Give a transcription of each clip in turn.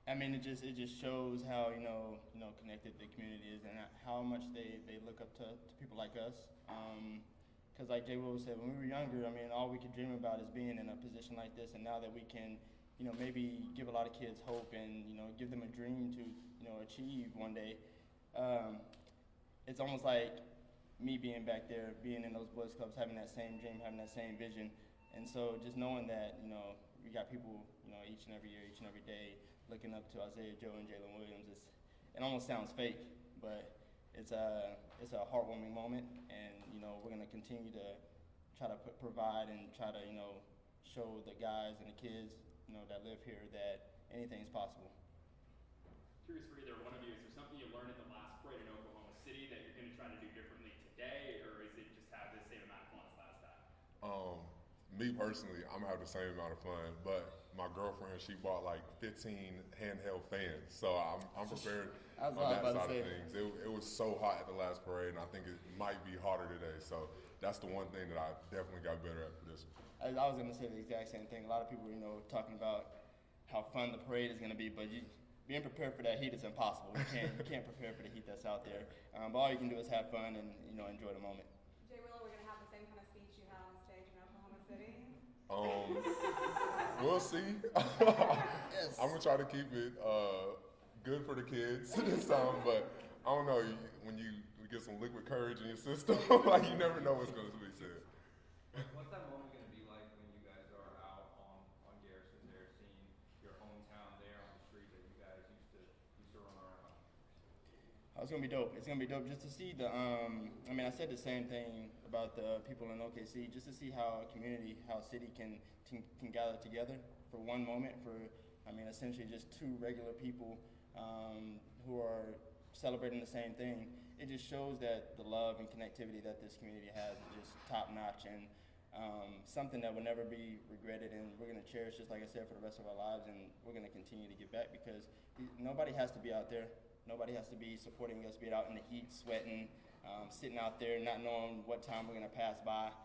I mean, it just shows how connected the community is and how much they look up to people like us. Because like Jay Will said, when we were younger, I mean, all we could dream about is being in a position like this. And now that we can, maybe give a lot of kids hope and give them a dream to achieve one day, um, it's almost like me being back there, being in those boys clubs, having that same dream, having that same vision. And so just knowing that, we got people, each and every year, each and every day looking up to Isaiah Joe and Jaylin Williams, it almost sounds fake, but it's a heartwarming moment, and we're gonna continue to try to provide and try to show the guys and the kids that live here that anything is possible. Curious for either one of you, is there something you learned in the last parade in Oklahoma City that you're going to try to do differently today, or is it just have the same amount of fun as last time? Me personally, I'm gonna have the same amount of fun, but my girlfriend, she bought like 15 handheld fans, so I'm prepared That's on what I was that about side to say. of things. It was so hot at the last parade, and I think it might be hotter today. So that's the one thing that I definitely got better at for this one. I was gonna say the exact same thing. A lot of people, talking about how fun the parade is gonna be, but being prepared for that heat is impossible. You can't prepare for the heat that's out there. But all you can do is have fun and enjoy the moment. Jay Willow, we're going to have the same kind of speech you had on stage in Oklahoma City. We'll see. Yes. I'm gonna try to keep it good for the kids this time, but I don't know. When you get some liquid courage in your system, like you never know what's going to be said. What's that moment going to be like when you guys are out on Garrison there, seeing your hometown there on the street that you guys used to run around? It's gonna be dope. It's gonna be dope just to see the. I mean, I said the same thing about the people in OKC, just to see how a community, how a city can gather together for one moment. For, I mean, essentially just two regular people who are celebrating the same thing. It just shows that the love and connectivity that this community has is just top notch, and something that will never be regretted. And we're gonna cherish, just like I said, for the rest of our lives. And we're gonna continue to give back because nobody has to be out there. Nobody has to be supporting us, be it out in the heat, sweating, sitting out there, not knowing what time we're going to pass by.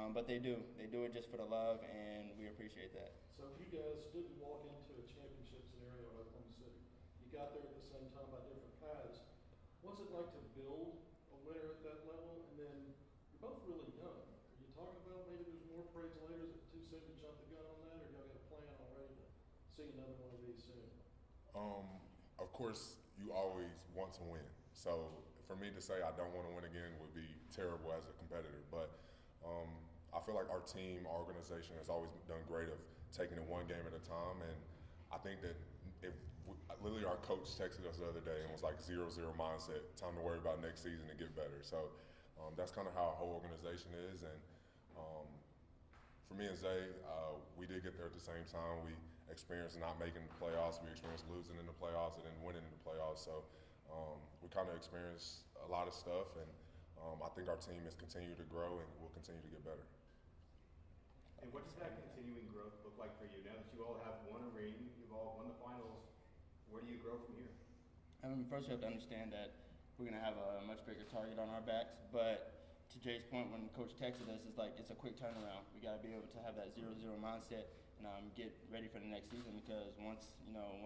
But they do. They do it just for the love, and we appreciate that. So you guys didn't walk into a championship scenario at Oklahoma City. You got there at the same time by different paths. What's it like to build a winner at that level? And then you're both really young. Are you talking about maybe there's more parades later? Is it too soon to jump the gun on that, or y'all got a plan already to see another one of these soon? Of course, you always want to win. So for me to say I don't want to win again would be terrible as a competitor. But I feel like our team, our organization has always done great of taking it one game at a time. And I think that literally our coach texted us the other day and was like 0-0 mindset, time to worry about next season and get better. So that's kind of how our whole organization is. And for me and Zay, we did get there at the same time. We experienced not making the playoffs. We experienced losing in the playoffs and then winning in the playoffs. So we kind of experienced a lot of stuff, and I think our team has continued to grow and will continue to get better. And what does that continuing growth look like for you? Now that you all have won a ring, you've all won the finals, where do you grow from here? I mean, first we have to understand that we're going to have a much bigger target on our backs. But to Jay's point, when Coach texted us, it's like it's a quick turnaround. We got to be able to have that 0-0 mindset and get ready for the next season, because once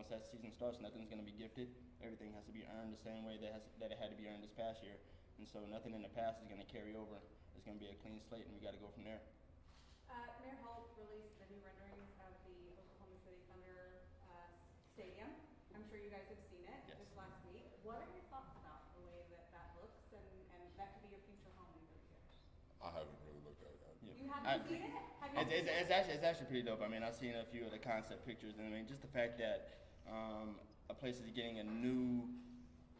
that season starts, nothing's going to be gifted. Everything has to be earned the same way that it had to be earned this past year. And so nothing in the past is going to carry over. It's going to be a clean slate, and we got to go from there. Mayor Holt released the new renderings of the Oklahoma City Thunder stadium. I'm sure you guys have seen it. Yes. Just last week. What are your thoughts about the way that looks, and that could be your future home in 30 years? I haven't really looked at it yet. Yeah. You haven't seen it? Have you seen it? It's actually pretty dope. I mean, I've seen a few of the concept pictures, and I mean, just the fact that a place is getting a new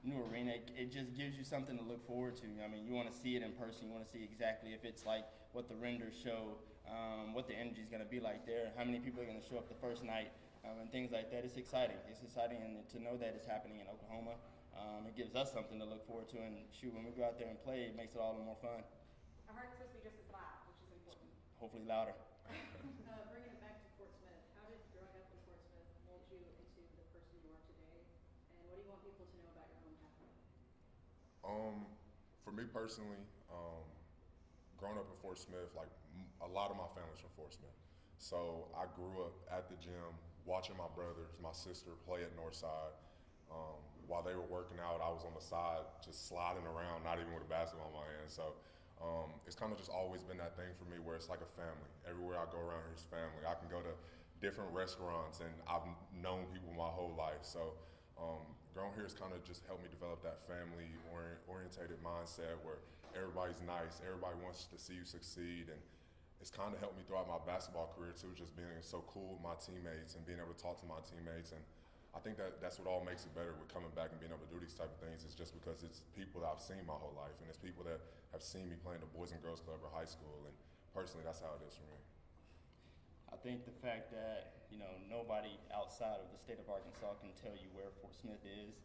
arena, it just gives you something to look forward to. I mean, you want to see it in person. You want to see exactly if it's like what the renders show, what the energy is going to be like there, how many people are going to show up the first night, and things like that. It's exciting. It's exciting, and to know that it's happening in Oklahoma, it gives us something to look forward to. And shoot, when we go out there and play, it makes it all the more fun. I heard it's supposed to be just as loud, which is important. Hopefully louder. Bringing it back to Fort Smith, how did growing up in Fort Smith mold you into the person you are today? And what do you want people to know about your hometown? For me personally, growing up in Fort Smith, like a lot of my family's from Fort Smith. So I grew up at the gym watching my brothers, my sister play at Northside. While they were working out, I was on the side just sliding around, not even with a basketball in my hand. So it's kind of just always been that thing for me where it's like a family. Everywhere I go around here is family. I can go to different restaurants, and I've known people my whole life. So growing here has kind of just helped me develop that family orientated mindset where everybody's nice, everybody wants to see you succeed, and it's kind of helped me throughout my basketball career too, just being so cool with my teammates and being able to talk to my teammates. And I think that's what all makes it better with coming back and being able to do these type of things. Is just because it's people that I've seen my whole life, and it's people that have seen me playing the Boys and Girls Club or high school, and personally that's how it is for me. I think the fact that nobody outside of the state of Arkansas can tell you where Fort Smith is,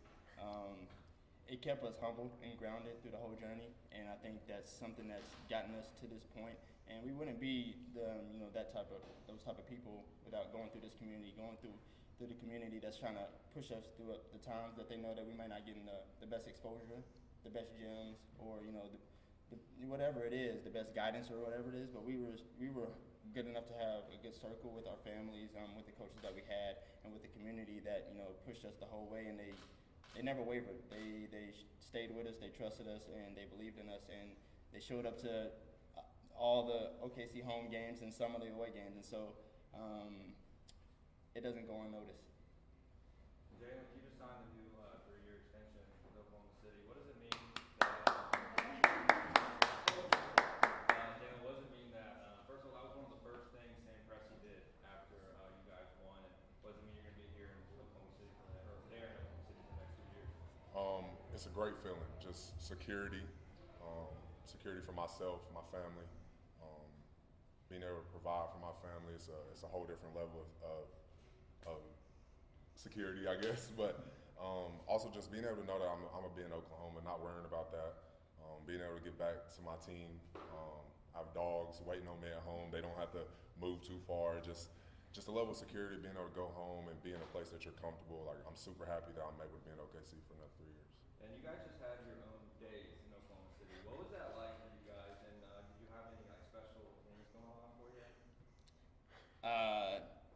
it kept us humble and grounded through the whole journey, and I think that's something that's gotten us to this point. And we wouldn't be those type of people without going through this community, going through the community that's trying to push us through the times that they know that we might not get in the best exposure, the best gyms, or whatever it is, the best guidance or whatever it is. But we were good enough to have a good circle with our families, with the coaches that we had, and with the community that pushed us the whole way, and they never wavered. They stayed with us, they trusted us, and they believed in us, and they showed up to all the OKC home games and some of the away games, and so it doesn't go unnoticed. Jaylin, you just signed a new 3-year extension with Oklahoma City. What does it mean Jaylin, what does it mean that, first of all, that was one of the first things Sam Presti did after you guys won, and what does it mean you're going to be here in Oklahoma City or there in Oklahoma City for the next 2 years? It's a great feeling, just security, security for myself, my family. Being able to provide for my family, it's a whole different level of security, I guess. But also just being able to know that I'm gonna be in Oklahoma, not worrying about that. Being able to get back to my team. I have dogs waiting on me at home. They don't have to move too far. Just a level of security, being able to go home and be in a place that you're comfortable. Like, I'm super happy that I'm able to be in OKC for another 3 years. And you guys just had your own days in Oklahoma City. What was that like for you guys? And did you have any special things going on for you?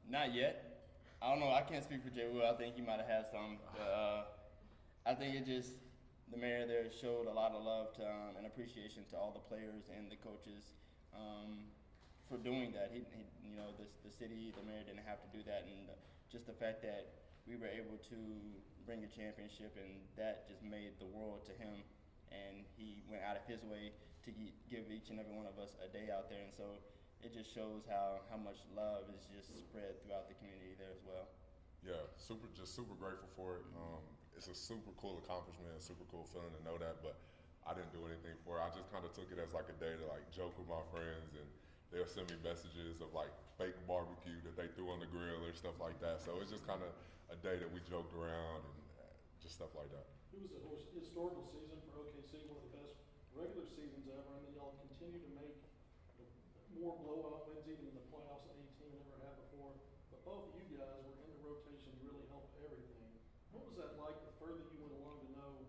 Not yet. I don't know. I can't speak for Jay Will. I think he might have had some. I think the mayor there showed a lot of love to and appreciation to all the players and the coaches for doing that. The city, the mayor didn't have to do that, and just the fact that we were able to bring a championship, and that just made the world to him. And he went out of his way to give each and every one of us a day out there, and so it just shows how much love is just spread throughout the community there as well. Yeah, super grateful for it. It's a super cool accomplishment, a super cool feeling to know that, but I didn't do anything for it. I just kind of took it as like a day to like joke with my friends, and they'll send me messages of like fake barbecue that they threw on the grill or stuff like that. So it's just kind of a day that we joked around and just stuff like that. It was a historical season for OKC, one of the best regular seasons ever, and then y'all continue to make more blowout wins even in the playoffs than any team ever had before. But both of you guys were in the rotation to really help everything. What was that like the further you went along to know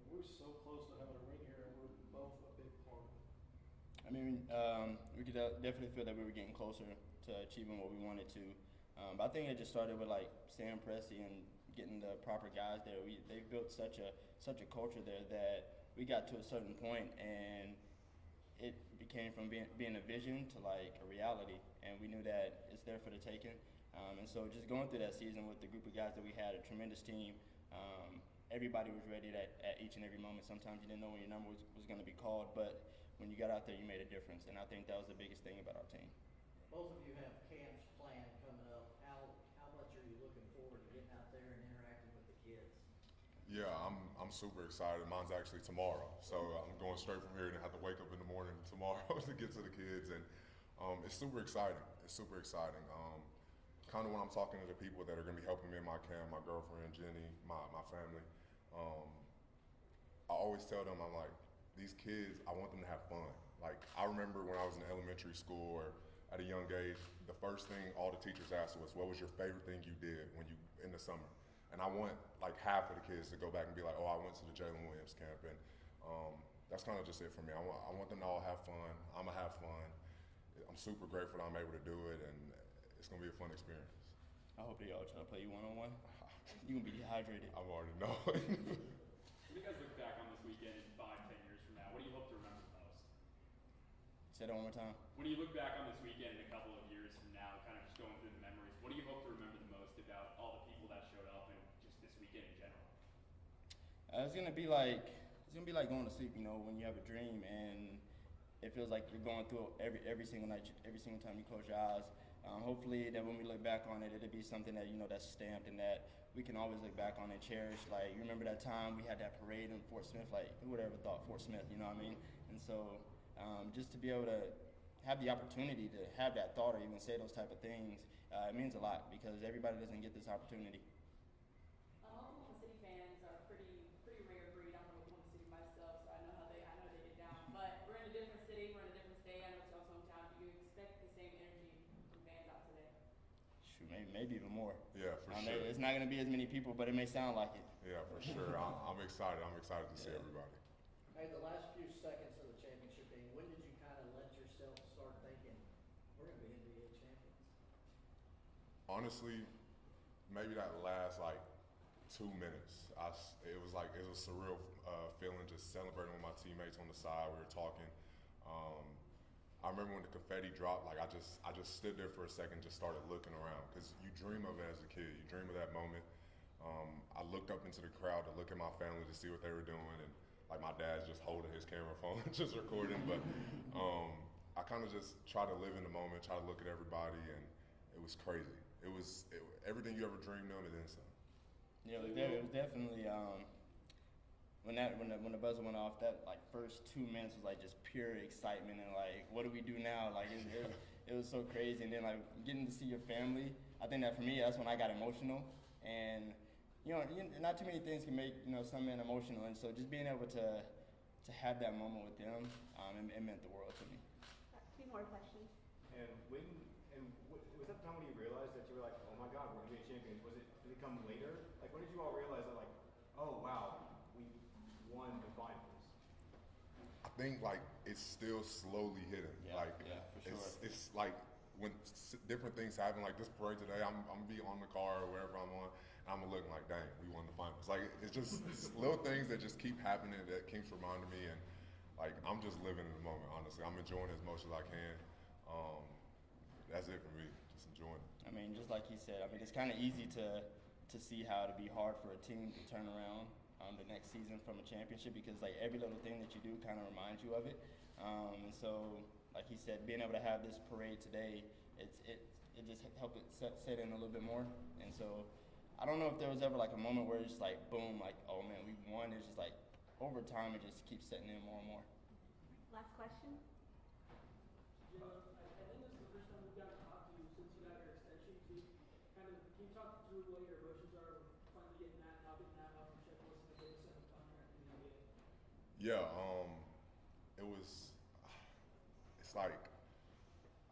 we're so close to having a ring here and we're both a big part of it? I mean, we could definitely feel that we were getting closer to achieving what we wanted to. But I think it just started with like Sam Presti and getting the proper guys there. They built such a culture there that we got to a certain point, and it became from being a vision to like a reality, and we knew that it's there for the taking. And so just going through that season with the group of guys that we had, a tremendous team. Everybody was ready at each and every moment. Sometimes you didn't know when your number was going to be called, but when you got out there, you made a difference, and I think that was the biggest thing about our team. Both of you have camps planned coming up. How much are you looking forward to getting out there and interacting with the kids? Yeah, I'm super excited. Mine's actually tomorrow, so I'm going straight from here and have to wake up in the morning tomorrow to get to the kids, and it's super exciting. It's super exciting. Kind of when I'm talking to the people that are going to be helping me in my camp, my girlfriend Jenny, my family, I always tell them, I'm like, these kids, I want them to have fun. Like, I remember when I was in elementary school or at a young age, the first thing all the teachers asked was, what was your favorite thing you did when you in the summer? And I want like half of the kids to go back and be like, oh, I went to the Jaylin Williams camp. And that's kind of just it for me. I want them to all have fun. I'm going to have fun. I'm super grateful that I'm able to do it, and it's going to be a fun experience. I hope they all try to play you one-on-one. You're going to be dehydrated. I'm already knowing. When you guys look back on this weekend in 5, 10 years from now, what do you hope to remember the most? Say that one more time. When you look back on this weekend in a couple of years from now, kind of just going through the memories, what do you hope to remember the most about all the people that showed up and just this weekend in general? It's gonna be like going to sleep, you know, when you have a dream and it feels like you're going through it every single night, every single time you close your eyes. Hopefully that when we look back on it, it'll be something that, you know, that's stamped and that we can always look back on and cherish. Like, you remember that time we had that parade in Fort Smith? Like, who would ever thought Fort Smith, you know what I mean? And so just to be able to have the opportunity to have that thought or even say those type of things, it means a lot because everybody doesn't get this opportunity. Oklahoma City fans are pretty rare breed. I'm from Oklahoma City myself, so I know they get down. But we're in a different city, we're in a different state. I know it's y'all's hometown. Do you expect the same energy from fans out today? Shoot, maybe even more. Yeah, for sure. It's not going to be as many people, but it may sound like it. Yeah, for sure. I'm excited. I'm excited to see everybody. Hey, the last few seconds of the championship game, when did you kind of let yourself start thinking, we're going to be NBA champions? Honestly, maybe that last like 2 minutes. It was a surreal feeling just celebrating with my teammates on the side. We were talking. I remember when the confetti dropped, like I just stood there for a second, just started looking around because you dream of it as a kid. You dream of that moment. I looked up into the crowd to look at my family to see what they were doing, and like my dad's just holding his camera phone, just recording. But I kind of just try to live in the moment, try to look at everybody, and it was crazy. It was everything you ever dreamed of and then some. Yeah, it was definitely when the buzzer went off. That like first 2 minutes was like just pure excitement and like, what do we do now? Like it was so crazy. And then like getting to see your family. I think that for me, that's when I got emotional. And you know, not too many things can make some men emotional. And so just being able to have that moment with them, it meant the world to me. A few more questions. And was that the time when you realized that you were like, oh my God, we're NBA champions? Did it come later? Like, when did you all realize that, like, oh wow, we won the finals? I think like it's still slowly hitting. Yeah, like for sure. It's like when different things happen. Like this parade today, I'm gonna be on the car or wherever I'm on. And I'm looking like, dang, we won the finals. Like it's just little things that just keep happening that keeps reminding me, and like I'm just living in the moment. Honestly, I'm enjoying it as much as I can. That's it for me. Just enjoying it. I mean, just like he said, I mean, it's kind of easy to see how it'd be hard for a team to turn around the next season from a championship because like every little thing that you do kind of reminds you of it. And so, like he said, being able to have this parade today, it just helped it set in a little bit more. And so, I don't know if there was ever like a moment where it's just like boom, like oh man, we won. It's just like over time, it just keeps setting in more and more. Last question. I think this is the first time we've gotten to talk to you since you got your extension. Can you talk through what your emotions are finally getting that off your chest? What's the biggest contract in the NBA? Yeah, it's like,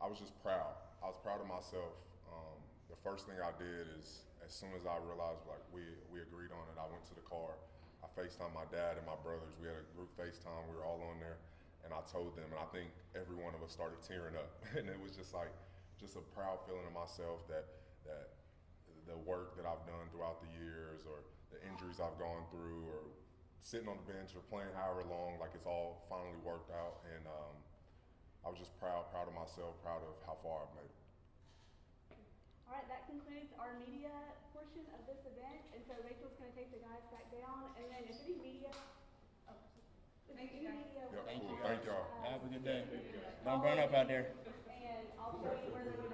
I was just proud. I was proud of myself. The first thing I did is, as soon as I realized like we agreed on it, I went to the car. I FaceTimed my dad and my brothers. We had a group FaceTime. We were all on there. And I told them, and I think every one of us started tearing up. And it was just a proud feeling of myself that the work that I've done throughout the years or the injuries I've gone through or sitting on the bench or playing however long, like it's all finally worked out. And I was just proud of myself, proud of how far I've made it. All right, that concludes our media portion of this event. And so Rachel's going to take the guys back down. And then if any media, Yep, Thank cool. you. Thank y'all. Have a good day. Don't burn up out there. and I'll show you where they're